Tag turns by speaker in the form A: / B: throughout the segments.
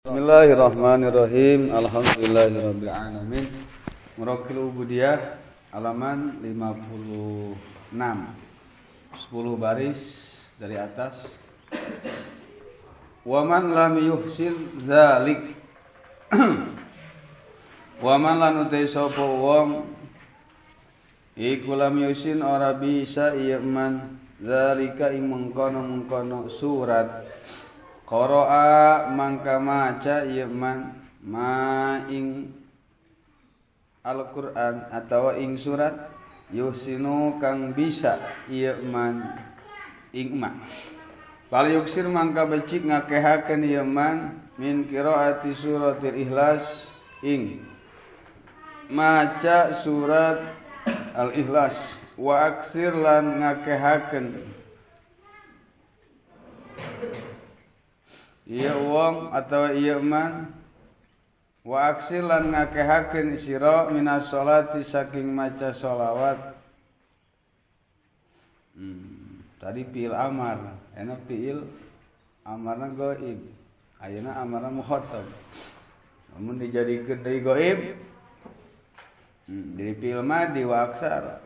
A: Bismillahirrahmanirrahim. Alhamdulillahirabbil alamin. Murakil ubudiyah halaman 56. 10 baris dari atas. Wa man lam yuhsin dzalik. Wa man lan utai sapa wong iku lam yuhsin ora bisa ieu man dzalika ing mengkono surat. Qara'a mangka maca ieu man ma ing Al-Qur'an atawa ing surat yusinu kang bisa ieu man ing ma. Bal yuksir mangka becik ngakehakeun ieu man min qiraati suratil Ikhlas ing maca surat Al-Ikhlas wa aksir lan ngakehakeun ieu wong atawa ieu man wa aksir lan ngakehakeun sira minas sholati saking maca sholawat. Tadi fiil amar, enak fiil amarna ghaib, ayeuna amarna mukhatab. Namun dijadikeun deui ghaib, jadi fiil madi wa aksar.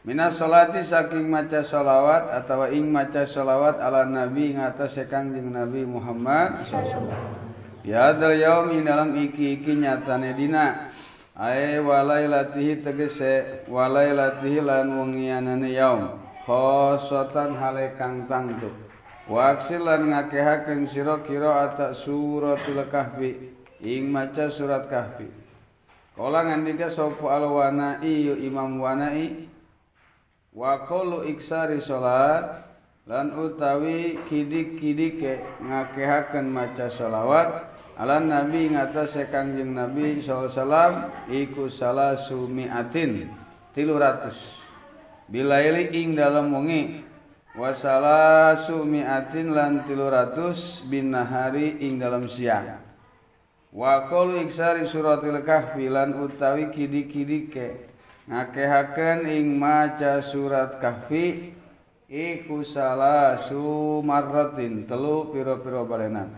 A: Minas sholati saking maca sholawat atau ing maca sholawat ala nabi ngatas Kangjeng Nabi Muhammad sallallahu. Ya dal yaum ing dalam iki nyatane dina ae walailatihi tegese walailatihi lan wengianane yaum khosotan hale kang tangtu wa aksilan ngakehakeun sira qiraat suratul kahfi ing maca surat kahfi. Kala ngandika sapa al-Wanai Imam Wanai wa qulu iksari salat lan utawi kidik-kidike ngakehakeun maca sholawat ala nabi ngatas Kangjeng Nabi sallallahu alaihi wasallam iku salasu mi'atin 300 bilaili ing dalem wengi wa salasu mi'atin lan 300 bin nahari ing dalem siang wa qulu iksari suratil kahfi lan utawi kidik-kidike ngakehakeun ing maca surat kahfi iku salasu marratin 3 pira-pira balenan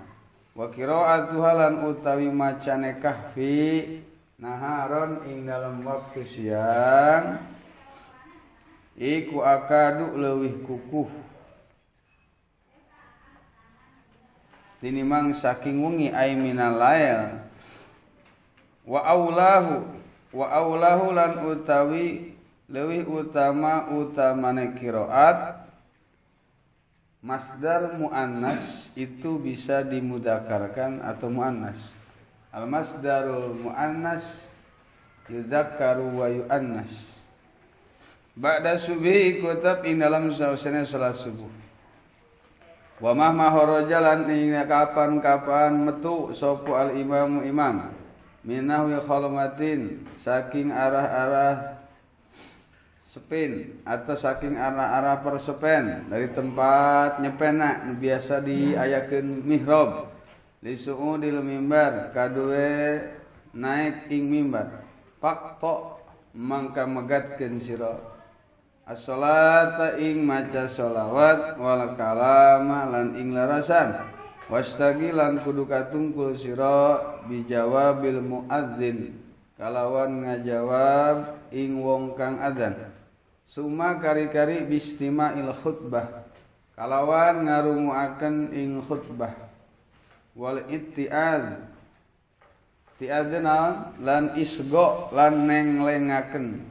A: wa qiraatuha lan utawi macane kahfi naharon ing dalam waktu siang iku akadu leuwih kukuh tinimang saking wengi ay minal lail wa aulahu lan utawi leuwih utamane qiraat masdar muannas itu bisa dimudzakarkan atau muannas. Al masdarul muannas yudzakkaru wa yuannas. Ba'da subhi kutab ing dalam sausana salat subuh. Wa mahma harajalan ing kapan-kapan metu sapa al imam minahwi khalmatin saking arah-arah sepin atau saking arah-arah persepen dari tempat nyepena biasa diayakeun mihrab li su'udil mimbar kadue naik ing mimbar faqta mangka megatkeun sira as-sholata ing maca sholawat wal kalama lan ing larasan wastagilan kudu katungkul sira bijawabil muadzin kalawan ngajawab ing wong kang adzan summa kari-kari bistima'il khutbah kalawan ngarunguaken ing khutbah wal ittiad tiadna lan isgo lan nenglengaken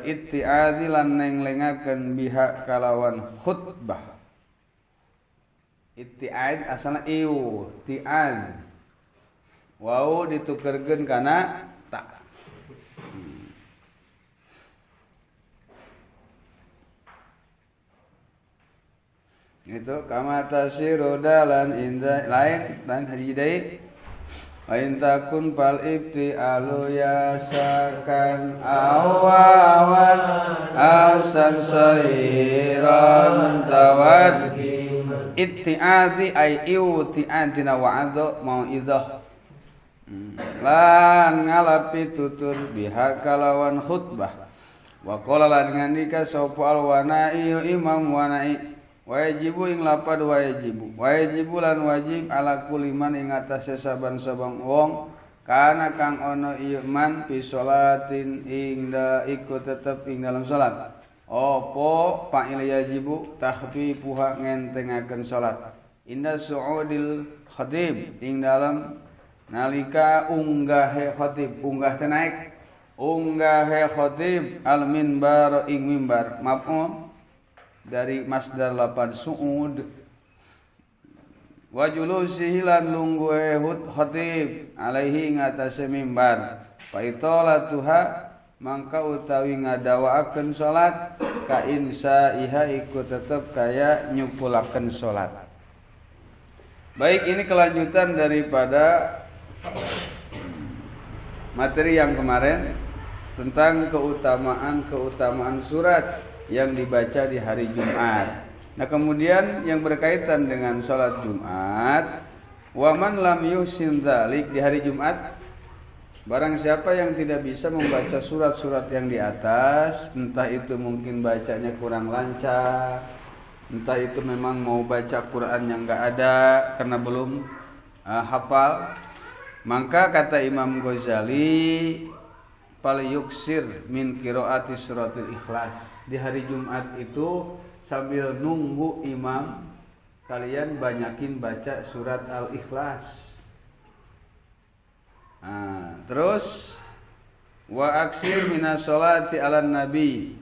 A: ittiadi lan nenglengaken biha kalawan khutbah. Ittiad asalna iu tiad wau ditukerkeun kana ta. Itu kama tasiru dalan inda lain dan hadidai wa in takun fal ibtialu yasakan awawan asan sayran tawaddi itti'adi ay iuti'adina wa'adha mau'idah lan ngalapi tutur biha kalawan khutbah wa qala lan ngandika sapa al-Wanai Imam Wanai Wajibu ing lapad wajibu lan wajib ala kulli man ing atase saban-saban wong kana kang ana iman fi sholatin ing da iku tetep ing dalam salat. Apa fa'il yajibu takhfifuha ngentengaken salat. Inda su'udil khatib ing dalam nalika unggahe khatib, unggah teh naik. Unggahe khatib al minbar ing mimbar. Maf'ul dari masdar lapad su'ud. Wa julusihi lan lungguhe khatib alaihi ing atase mimbar. Fa italatuha mangka utawi ngadawaaken salat ka insaiha iku tetep kaya nyupulaken salat. Baik, ini kelanjutan daripada materi yang kemarin tentang keutamaan surat yang dibaca di hari Jumat. Nah, kemudian yang berkaitan dengan salat Jumat, wa man lam yuhsin dzalik, di hari Jumat barang siapa yang tidak bisa membaca surat-surat yang di atas, entah itu mungkin bacanya kurang lancar, entah itu memang mau baca Quran yang enggak ada karena belum hafal, maka kata Imam Ghazali fal yuksir min qiraati suratul Ikhlas. Di hari Jumat itu sambil nunggu imam, kalian banyakin baca surat Al-Ikhlas. Terus wa aksir minas sholati ala nabi.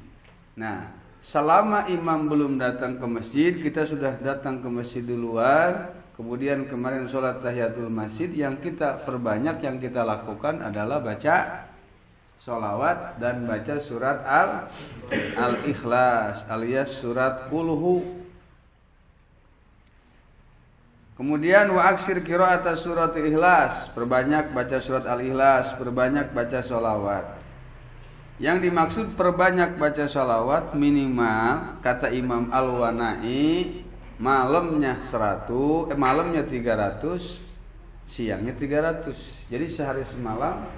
A: Nah, selama imam belum datang ke masjid, kita sudah datang ke masjid duluan. Kemudian kemarin sholat tahiyatul masjid, yang kita perbanyak, yang kita lakukan adalah baca sholawat dan baca surat Al-Ikhlas alias surat Qulhu. Kemudian wa aksir qiraat surat Ikhlas, perbanyak baca surat Al-Ikhlas, perbanyak baca sholawat. Yang dimaksud perbanyak baca sholawat minimal kata Imam Al-Wanai malamnya 300, siangnya 300. Jadi sehari semalam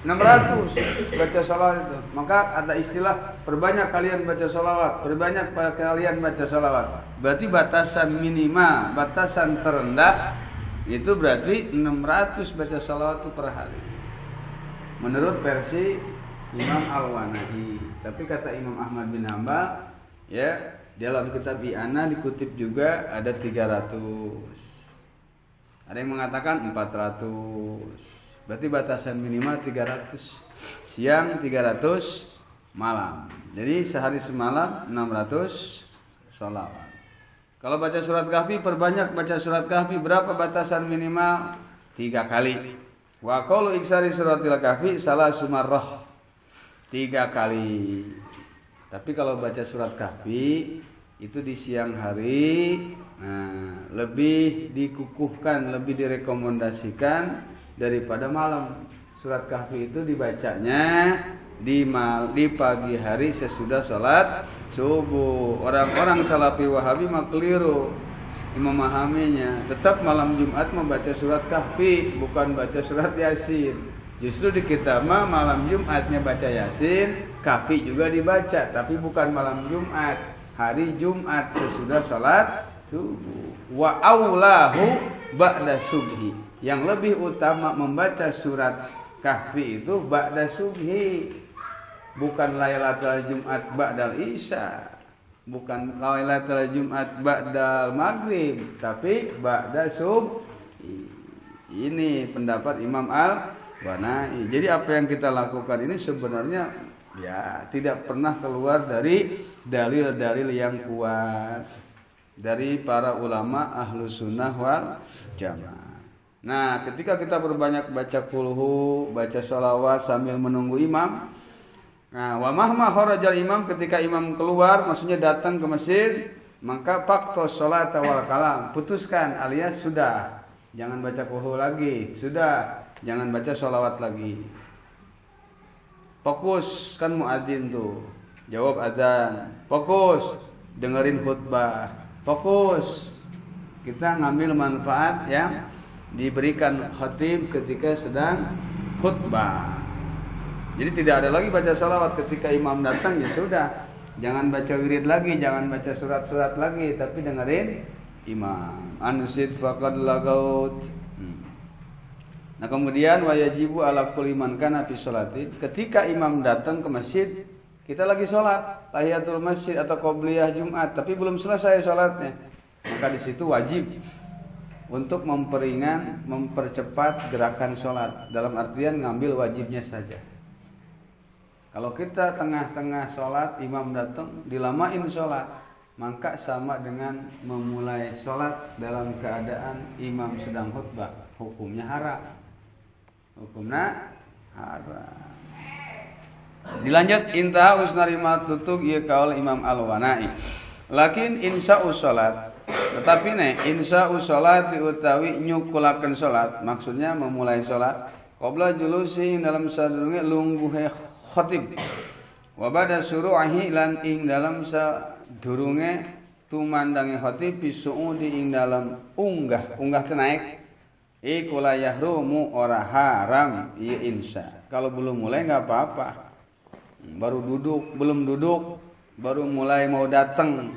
A: 600 baca sholawat itu. Maka ada istilah perbanyak kalian baca sholawat, perbanyak kalian baca sholawat. Berarti batasan minimal, batasan terendah itu berarti 600 baca sholawat itu per hari. Menurut versi Imam Al-Wanai. Tapi kata Imam Ahmad bin Hanbal, ya, dalam kitab I'anah dikutip juga ada 300. Ada yang mengatakan 400. Berarti batasan minimal 300 siang, 300 malam. Jadi sehari semalam 600 sholawat. Kalau baca surat Kahfi, perbanyak baca surat Kahfi. Berapa batasan minimal? 3 kali. Wa qaulu iksari suratil Kahfi salah sumarrah, 3 kali. Tapi kalau baca surat Kahfi itu di siang hari, lebih dikukuhkan, lebih direkomendasikan daripada malam. Surat Kahfi itu dibacanya di pagi hari sesudah sholat subuh. Orang-orang Salafi Wahabi mah keliru memahaminya. Tetap malam Jumat membaca surat Kahfi, bukan baca surat Yasin. Justru di kita mah malam Jumatnya baca Yasin, Kahfi juga dibaca, tapi bukan malam Jumat, hari Jumat sesudah sholat subuh. Wa aulahu ba'da subhi, yang lebih utama membaca surat Kahfi itu ba'da subhi, bukan Lailatul Jumat ba'dal Isya, bukan Lailatul Jumat ba'dal Maghrib, tapi ba'da subhi. Ini pendapat Imam Al-Wanai. Jadi apa yang kita lakukan ini sebenarnya ya tidak pernah keluar dari dalil-dalil yang kuat dari para ulama Ahlus Sunnah wal Jamaah. Nah, ketika kita berbanyak baca qulhu, baca sholawat sambil menunggu imam. Nah, wa mahma kharajal imam, ketika imam keluar, maksudnya datang ke masjid, maka faqtos sholat wal kalam, putuskan alias sudah, jangan baca qulhu lagi, sudah, jangan baca sholawat lagi. Fokus, kan muadzin tuh, jawab adzan, fokus, dengerin khutbah, fokus, kita ngambil manfaat yang diberikan khatib ketika sedang khutbah. Jadi tidak ada lagi baca salawat ketika imam datang, ya sudah, Jangan baca wirid lagi, jangan baca surat-surat lagi, tapi dengerin imam. Ansit faqad lagaut. Nah kemudian wajibu ala kulli man kana fi sholatin. Ketika imam datang ke masjid, kita lagi sholat tahiyatul masjid atau qobliyah Jumat, tapi belum selesai sholatnya, maka di situ wajib untuk mempercepat gerakan sholat. Dalam artian ngambil wajibnya saja. Kalau kita tengah-tengah sholat, imam datang, dilamain sholat, maka sama dengan memulai sholat dalam keadaan imam sedang khutbah. Hukumnya haram. Hukumnya haram. Dilanjut, intaha usnarima tutuk ieu kaul Imam Al-Wanai. Lakin insya'u sholat. Tetapi insya'u sholat utawi nyukulakeun sholat, maksudnya memulai sholat qabla julusi dalam sadurunge lungguhe khatib wa ba'da suru'ahi lan ing dalam sadurunge tumandange khatib bisuudi ing dalam unggah teu naik iku la yahrumu ora haram ieu insya. Kalau belum mulai enggak apa-apa. Baru belum duduk, baru mulai mau datang.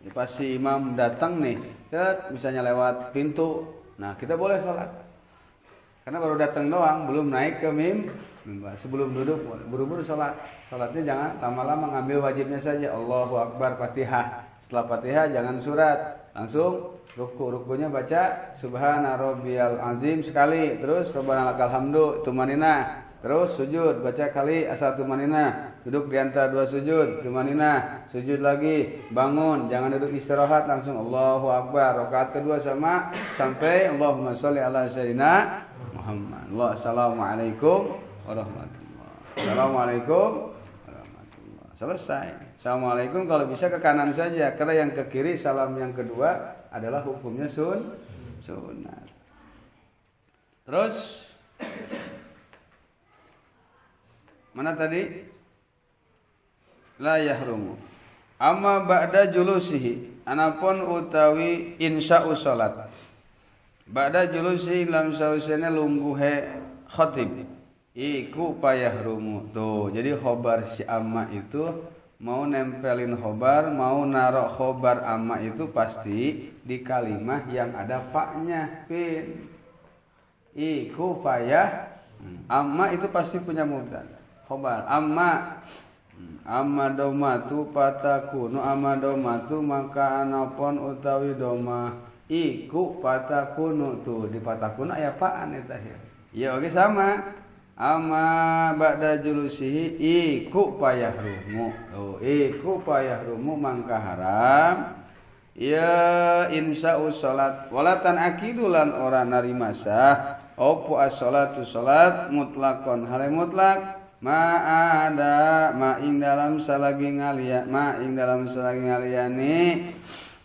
A: Ya, pasti imam datang nih, misalnya lewat pintu. Nah, kita boleh sholat. Karena baru datang doang, belum naik ke mimbar. Sebelum duduk, buru-buru sholat. Sholatnya jangan lama-lama, ngambil wajibnya saja. Allahu Akbar, Fatihah. Setelah Fatihah jangan surat, langsung rukunya baca Subhana Rabbiyal Azim sekali, terus Rabbana Lakal Hamdu, tumanina, terus sujud, baca kali asal tumanina, duduk di antara dua sujud, tumanina, sujud lagi, bangun, jangan duduk istirahat, langsung Allahu Akbar. Rakaat kedua sama sampai Allahumma sholli ala sayyidina Muhammad. Assalamualaikum warahmatullahi. Assalamualaikum warahmatullahi. Selesai. Assalamualaikum kalau bisa ke kanan saja, karena yang ke kiri salam yang kedua adalah hukumnya sunat. Terus mana tadi? La yahrumu. Amma ba'da julusihi, anapun utawi insya'u salat. Ba'da julusihi lam sausene lungguhe khatib. Iku payahrumu. Tuh, jadi khobar si amma itu mau nempelin khobar, mau narok khobar amma itu pasti di kalimah yang ada faknya, pin. Iku payah amma itu pasti punya mubtada. Khobar amma domatu patakunu amma domatu maka anapun utawi doma iku patakunu. Tuh di patakunu aya paan eta ya. Ya oke sama. Amma ba'da julusihi iku payahrumu. Oh iku payahrumu mangka haram. Ya insya'u salat walatan akidulan ora narima sah opo as-salatu salat mutlakon hale mutlak ma ada ma ing dalam salagi ngaliani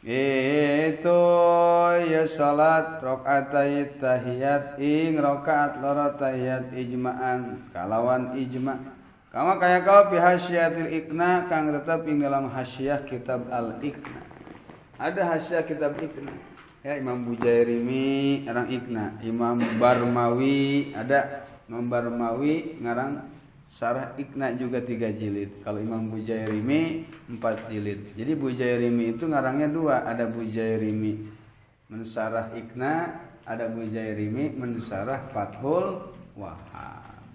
A: itu ya salat rakaat tahiyat ing rakaat loro tahiyat ijma'an kalawan ijma' kama kaya kau fi hasyiatil ikna kang tetep ing dalam hasyiah kitab al-ikna. Ada hasyiah kitab ikna ya, Imam Bujairimi ngarang ikna, Imam Barmawi ada, Imam Barmawi ngarang Sarah Ikna juga 3 jilid. Kalau Imam Bujairimi 4 jilid. Jadi Bujairimi itu ngarangnya 2. Ada Bujairimi mensarah Ikna, ada Bujairimi mensarah Fathul Wahhab.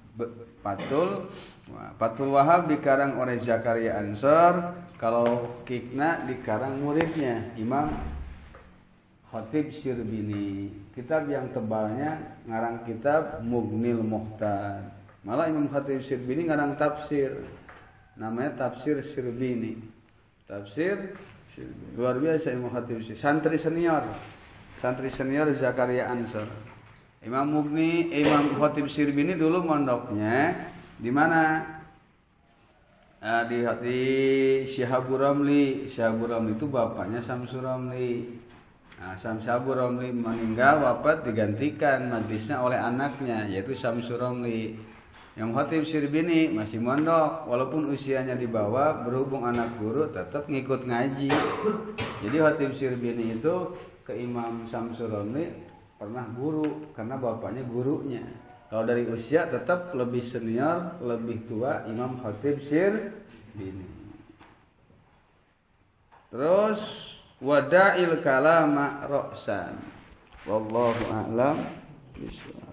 A: Fathul Wahhab dikarang oleh Zakaria Ansor. Kalau Ikna dikarang muridnya Imam Khatib Sirbini. Kitab yang tebalnya ngarang kitab Mughnil Muhtad. Malah Imam Khatib Sirbini ngarang tafsir, namanya Tafsir Sirbini. Tafsir Sirbini. Luar biasa Imam Khatib Sirbini. Santri senior Zakaria Ansor. Imam Khatib Sirbini dulu mondoknya di mana? Di Syihabur Ramli. Syihabur Ramli itu bapaknya Samsul Ramli. Nah, Syamsul Ramli meninggal, wafat, digantikan majlisnya oleh anaknya yaitu Samsul Ramli. Yang Khatib Sirbini masih mondok, walaupun usianya di bawah, berhubung anak guru tetap ngikut ngaji. Jadi Khatib Sirbini itu ke Imam Samsul Ramli pernah guru karena bapaknya gurunya. Kalau dari usia tetap lebih senior, lebih tua Imam Khatib Sirbini. Terus wada'il kalama ra'san. Wallahu a'lam bishawab.